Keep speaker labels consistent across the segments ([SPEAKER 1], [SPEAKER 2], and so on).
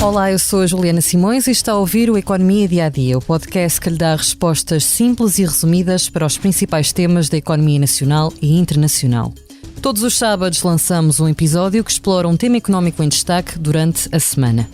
[SPEAKER 1] Olá, eu sou a Juliana Simões e está a ouvir o Economia Dia a Dia, o podcast que lhe dá respostas simples e resumidas para os principais temas da economia nacional e internacional. Todos os sábados lançamos um episódio que explora um tema económico em destaque durante a semana.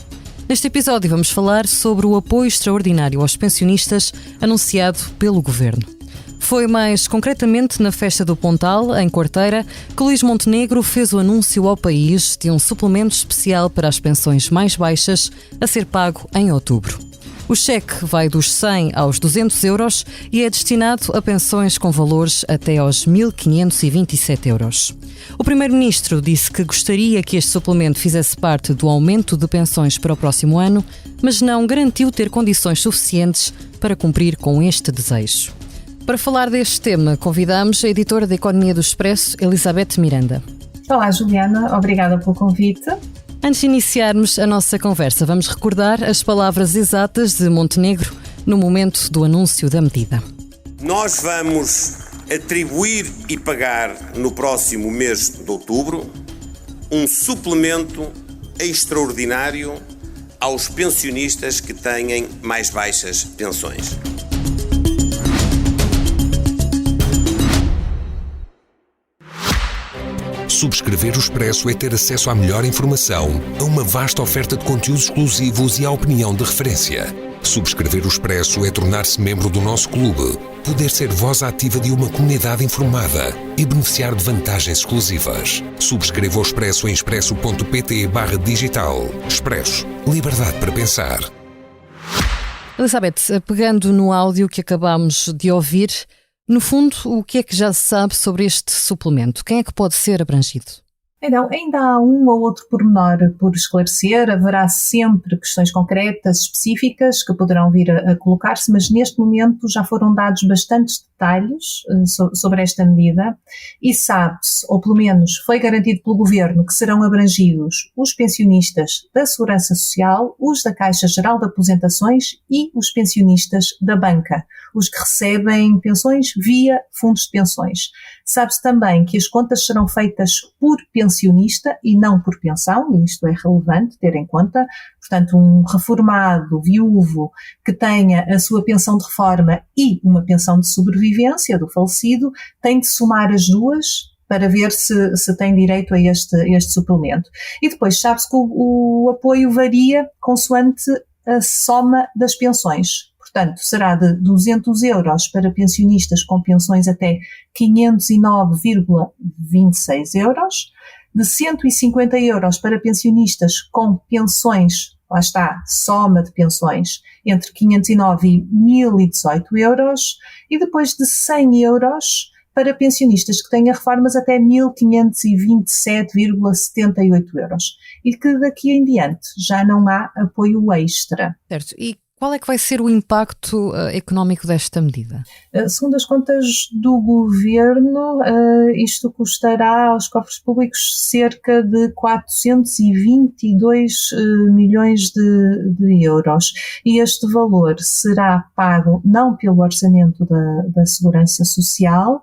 [SPEAKER 1] Neste episódio vamos falar sobre o apoio extraordinário aos pensionistas anunciado pelo Governo. Foi mais concretamente na Festa do Pontal, em Quarteira, que Luís Montenegro fez o anúncio ao país de um suplemento especial para as pensões mais baixas a ser pago em outubro. O cheque vai dos 100 aos 200 euros e é destinado a pensões com valores até aos 1.527 euros. O Primeiro-Ministro disse que gostaria que este suplemento fizesse parte do aumento de pensões para o próximo ano, mas não garantiu ter condições suficientes para cumprir com este desejo. Para falar deste tema, convidamos a editora da Economia do Expresso, Elizabeth Miranda.
[SPEAKER 2] Olá, Juliana. Obrigada pelo convite.
[SPEAKER 1] Antes de iniciarmos a nossa conversa, vamos recordar as palavras exatas de Montenegro no momento do anúncio da medida.
[SPEAKER 3] Nós vamos atribuir e pagar no próximo mês de outubro um suplemento extraordinário aos pensionistas que têm mais baixas pensões.
[SPEAKER 4] Subscrever o Expresso é ter acesso à melhor informação, a uma vasta oferta de conteúdos exclusivos e à opinião de referência. Subscrever o Expresso é tornar-se membro do nosso clube, poder ser voz ativa de uma comunidade informada e beneficiar de vantagens exclusivas. Subscreva o Expresso em expresso.pt/digital. Expresso. Liberdade para pensar.
[SPEAKER 1] Elizabeth, pegando no áudio que acabámos de ouvir, no fundo, o que é que já se sabe sobre este suplemento? Quem é que pode ser abrangido?
[SPEAKER 2] Então, ainda há um ou outro pormenor por esclarecer, haverá sempre questões concretas, específicas, que poderão vir a colocar-se, mas neste momento já foram dados bastantes detalhes sobre esta medida e sabe-se, ou pelo menos foi garantido pelo Governo, que serão abrangidos os pensionistas da Segurança Social, os da Caixa Geral de Aposentações e os pensionistas da banca, os que recebem pensões via fundos de pensões. Sabe-se também que as contas serão feitas por pensionista e não por pensão, e isto é relevante ter em conta. Portanto, um reformado, viúvo, que tenha a sua pensão de reforma e uma pensão de sobrevivência do falecido, tem de somar as duas para ver se tem direito a este suplemento. E depois sabe-se que o apoio varia consoante a soma das pensões. Portanto, será de 200 euros para pensionistas com pensões até 509,26 euros, de 150 euros para pensionistas com pensões, lá está, soma de pensões, entre 509 e 1.018 euros, e depois de 100 euros para pensionistas que tenham reformas até 1.527,78 euros. E que daqui em diante já não há apoio extra.
[SPEAKER 1] Certo. E qual é que vai ser o impacto económico desta medida?
[SPEAKER 2] Segundo as contas do Governo, isto custará aos cofres públicos cerca de 422 milhões de euros. E este valor será pago não pelo orçamento da Segurança Social,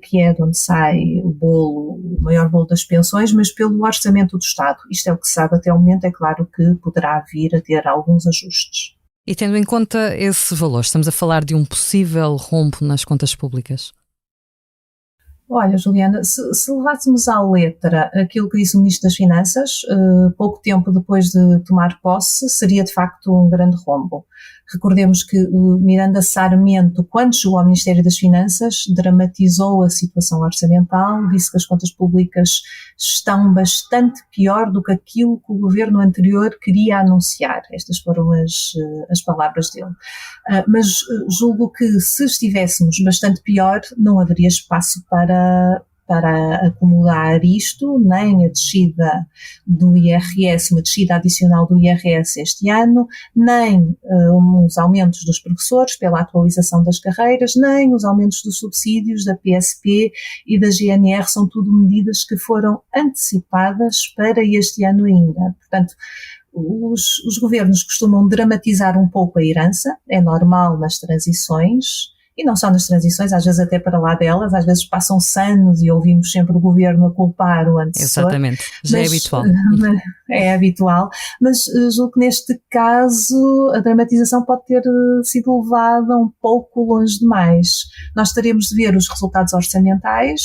[SPEAKER 2] que é de onde sai o maior bolo das pensões, mas pelo orçamento do Estado. Isto é o que se sabe até o momento. É claro que poderá vir a ter alguns ajustes.
[SPEAKER 1] E tendo em conta esse valor, estamos a falar de um possível rombo nas contas públicas?
[SPEAKER 2] Olha, Juliana, se levássemos à letra aquilo que disse o Ministro das Finanças, pouco tempo depois de tomar posse, seria de facto um grande rombo. Recordemos que o Miranda Sarmento, quando chegou ao Ministério das Finanças, dramatizou a situação orçamental, disse que as contas públicas estão bastante pior do que aquilo que o governo anterior queria anunciar. Estas foram as palavras dele. Mas julgo que se estivéssemos bastante pior, não haveria espaço para acumular isto, nem a descida do IRS, uma descida adicional do IRS este ano, nem os aumentos dos professores pela atualização das carreiras, nem os aumentos dos subsídios da PSP e da GNR, são tudo medidas que foram antecipadas para este ano ainda. Portanto, os governos costumam dramatizar um pouco a herança, é normal nas transições. e não só nas transições, às vezes até para lá delas, às vezes passam-se anos e ouvimos sempre o governo a culpar o antecessor.
[SPEAKER 1] Exatamente, já é habitual.
[SPEAKER 2] É habitual, mas julgo que neste caso a dramatização pode ter sido levada um pouco longe demais. Nós teremos de ver os resultados orçamentais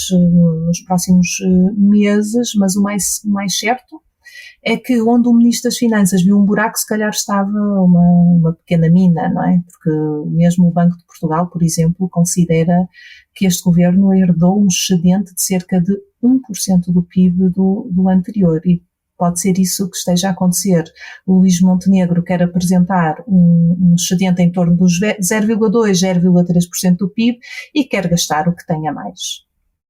[SPEAKER 2] nos próximos meses, mas o mais certo é que onde o Ministro das Finanças viu um buraco, se calhar estava uma pequena mina, não é? Porque mesmo o Banco de Portugal, por exemplo, considera que este governo herdou um excedente de cerca de 1% do PIB do anterior, e pode ser isso que esteja a acontecer. O Luís Montenegro quer apresentar um excedente em torno dos 0,2%, 0,3% do PIB e quer gastar o que tenha mais.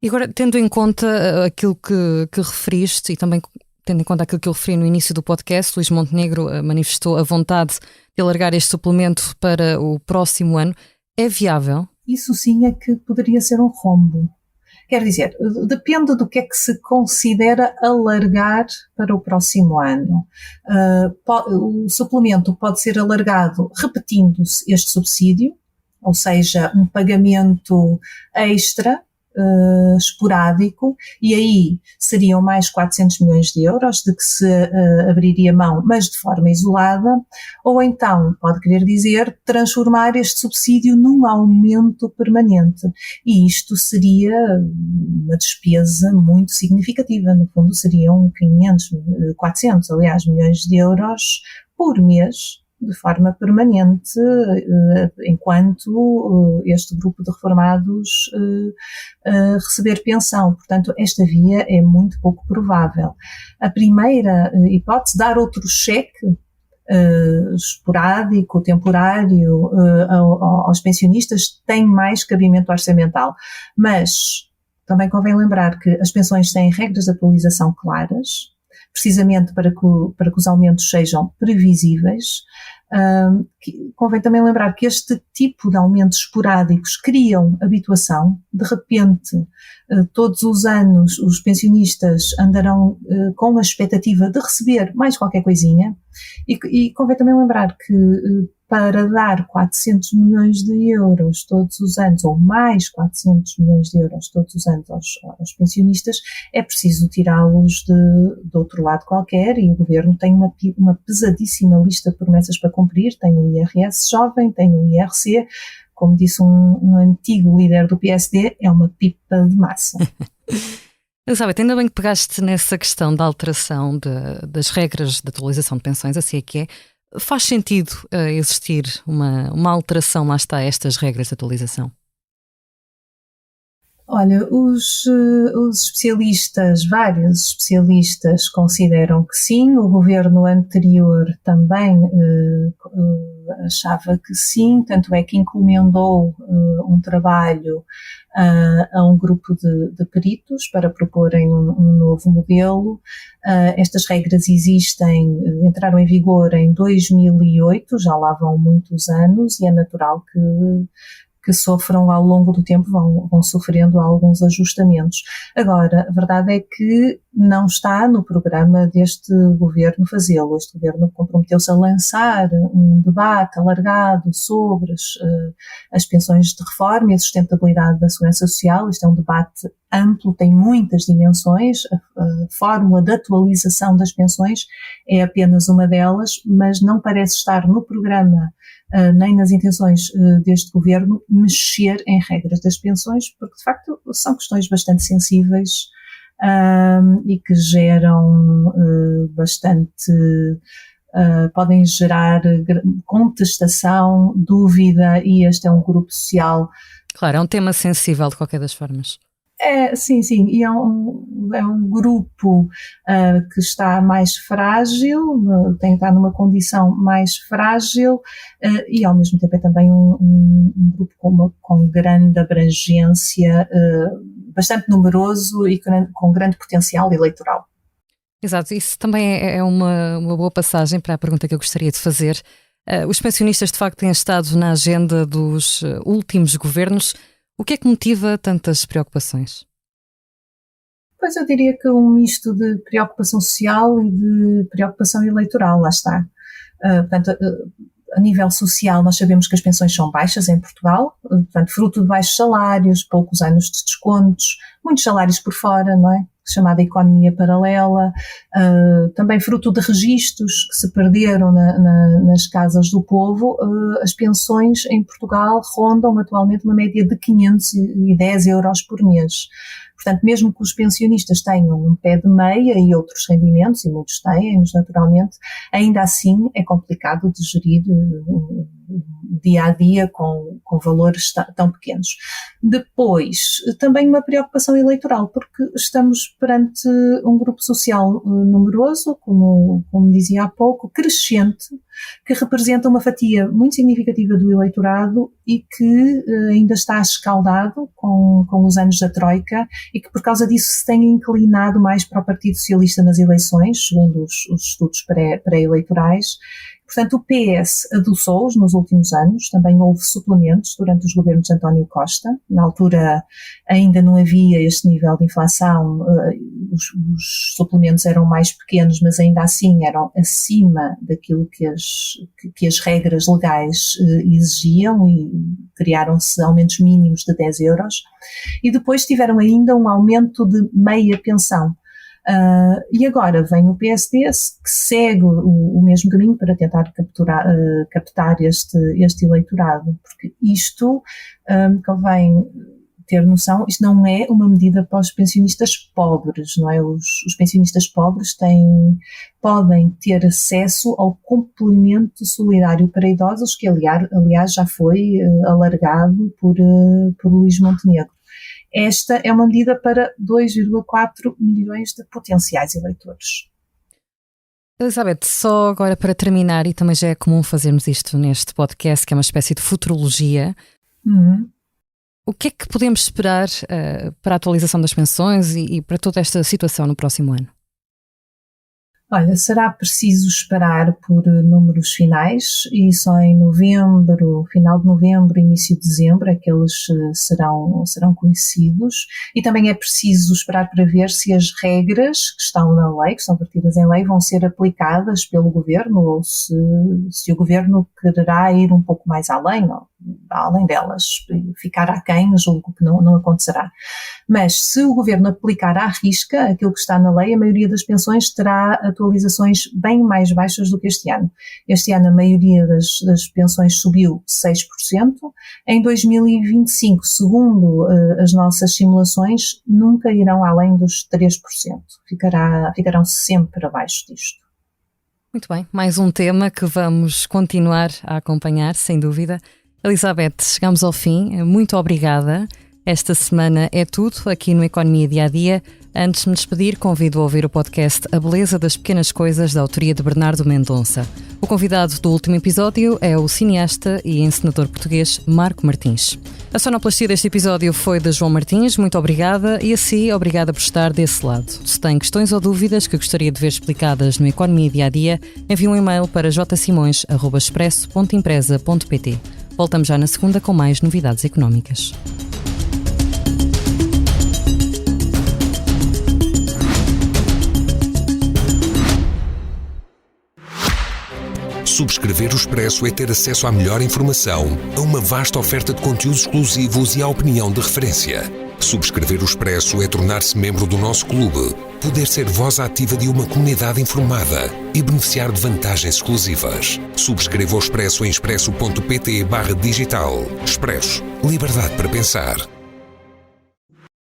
[SPEAKER 1] E agora, tendo em conta aquilo que referiste e também tendo em conta aquilo que eu referi no início do podcast, Luís Montenegro manifestou a vontade de alargar este suplemento para o próximo ano. É viável?
[SPEAKER 2] Isso sim é que poderia ser um rombo. Quer dizer, depende do que é que se considera alargar para o próximo ano. O suplemento pode ser alargado repetindo-se este subsídio, ou seja, um pagamento extra, esporádico, e aí seriam mais 400 milhões de euros de que se abriria mão, mas de forma isolada, ou então, pode querer dizer, transformar este subsídio num aumento permanente, e isto seria uma despesa muito significativa, no fundo seriam 400, aliás, milhões de euros por mês, de forma permanente, enquanto este grupo de reformados receber pensão. Portanto, esta via é muito pouco provável. A primeira hipótese, dar outro cheque esporádico, temporário, aos pensionistas, tem mais cabimento orçamental. Mas também convém lembrar que as pensões têm regras de atualização claras, precisamente para que os aumentos sejam previsíveis. Convém também lembrar que este tipo de aumentos esporádicos criam habituação. De repente, todos os anos os pensionistas andarão com a expectativa de receber mais qualquer coisinha, e convém também lembrar que para dar 400 milhões de euros todos os anos, ou mais 400 milhões de euros todos os anos aos pensionistas, é preciso tirá-los de outro lado qualquer, e o governo tem uma pesadíssima lista de promessas para cumprir. Tem o IRS jovem, tem o IRC, como disse um antigo líder do PSD, é uma pipa de massa.
[SPEAKER 1] Elizabeth, ainda bem que pegaste nessa questão da alteração das regras de atualização de pensões, assim é que é. Faz sentido existir uma alteração, lá está, a estas regras de atualização?
[SPEAKER 2] Olha, os especialistas, vários especialistas, consideram que sim. O governo anterior também achava que sim, tanto é que encomendou um trabalho a um grupo de peritos para proporem um novo modelo. Estas regras entraram em vigor em 2008, já lá vão muitos anos, e é natural que sofram ao longo do tempo, vão sofrendo alguns ajustamentos. Agora, a verdade é que não está no programa deste governo fazê-lo. Este governo comprometeu-se a lançar um debate alargado sobre as pensões de reforma e a sustentabilidade da segurança social. Este é um debate amplo, tem muitas dimensões. A fórmula de atualização das pensões é apenas uma delas, mas não parece estar no programa nem nas intenções deste governo mexer em regras das pensões, porque de facto são questões bastante sensíveis e que geram podem gerar contestação, dúvida, e este é um grupo social.
[SPEAKER 1] Claro, é um tema sensível de qualquer das formas.
[SPEAKER 2] Sim, e é um grupo que está mais frágil, está numa condição mais frágil, e ao mesmo tempo é também um grupo com grande abrangência, bastante numeroso e com grande potencial eleitoral.
[SPEAKER 1] Exato, isso também é uma boa passagem para a pergunta que eu gostaria de fazer. Os pensionistas de facto têm estado na agenda dos últimos governos. O que é que motiva tantas preocupações?
[SPEAKER 2] Pois eu diria que um misto de preocupação social e de preocupação eleitoral, lá está. Portanto, A nível social, nós sabemos que as pensões são baixas em Portugal, portanto, fruto de baixos salários, poucos anos de descontos, muitos salários por fora, não é? Chamada economia paralela, também fruto de registros que se perderam nas casas do povo. As pensões em Portugal rondam atualmente uma média de 510 euros por mês. Portanto, mesmo que os pensionistas tenham um pé de meia e outros rendimentos, e muitos têm, naturalmente, ainda assim é complicado de gerir dia a dia com valores tão pequenos. Depois, também uma preocupação eleitoral, porque estamos perante um grupo social numeroso, como dizia há pouco, crescente, que representa uma fatia muito significativa do eleitorado e que ainda está escaldado com os anos da Troika e que por causa disso se tem inclinado mais para o Partido Socialista nas eleições, segundo os estudos pré-eleitorais. Portanto, o PS adoçou-os nos últimos anos, também houve suplementos durante os governos de António Costa. Na altura ainda não havia este nível de inflação, os suplementos eram mais pequenos, mas ainda assim eram acima daquilo que as regras legais exigiam e criaram-se aumentos mínimos de 10 euros. E depois tiveram ainda um aumento de meia pensão. E agora vem o PSD que segue o mesmo caminho para tentar captar este eleitorado, porque isto, convém ter noção, isto não é uma medida para os pensionistas pobres, não é? Os pensionistas pobres podem ter acesso ao complemento solidário para idosos, que aliás já foi alargado por Luís Montenegro. Esta é uma medida para 2,4 milhões de potenciais eleitores.
[SPEAKER 1] Elizabeth, só agora para terminar, e também já é comum fazermos isto neste podcast, que é uma espécie de futurologia, o que é que podemos esperar para a atualização das pensões e para toda esta situação no próximo ano?
[SPEAKER 2] Olha, será preciso esperar por números finais e só em novembro, final de novembro, início de dezembro, é que eles serão conhecidos, e também é preciso esperar para ver se as regras que estão na lei, que estão vertidas em lei, vão ser aplicadas pelo Governo ou se o Governo quererá ir um pouco mais além delas, ficar aquém, julgo que não acontecerá. Mas se o Governo aplicar à risca aquilo que está na lei, a maioria das pensões terá atualizações bem mais baixas do que este ano. Este ano a maioria das pensões subiu 6%. Em 2025, segundo as nossas simulações, nunca irão além dos 3%. Ficarão sempre abaixo disto.
[SPEAKER 1] Muito bem, mais um tema que vamos continuar a acompanhar, sem dúvida. Elizabeth, chegamos ao fim. Muito obrigada. Esta semana é tudo aqui no Economia Dia a Dia. Antes de me despedir, convido a ouvir o podcast A Beleza das Pequenas Coisas, da autoria de Bernardo Mendonça. O convidado do último episódio é o cineasta e encenador português Marco Martins. A sonoplastia deste episódio foi de João Martins. Muito obrigada, e a si, obrigada por estar desse lado. Se tem questões ou dúvidas que gostaria de ver explicadas no Economia Dia a Dia, envie um e-mail para jsimões@expresso.empresa.pt. Voltamos já na segunda com mais novidades económicas.
[SPEAKER 4] Subscrever o Expresso é ter acesso à melhor informação, a uma vasta oferta de conteúdos exclusivos e à opinião de referência. Subscrever o Expresso é tornar-se membro do nosso clube, poder ser voz ativa de uma comunidade informada e beneficiar de vantagens exclusivas. Subscreva o Expresso em expresso.pt/digital. Expresso. Liberdade para pensar.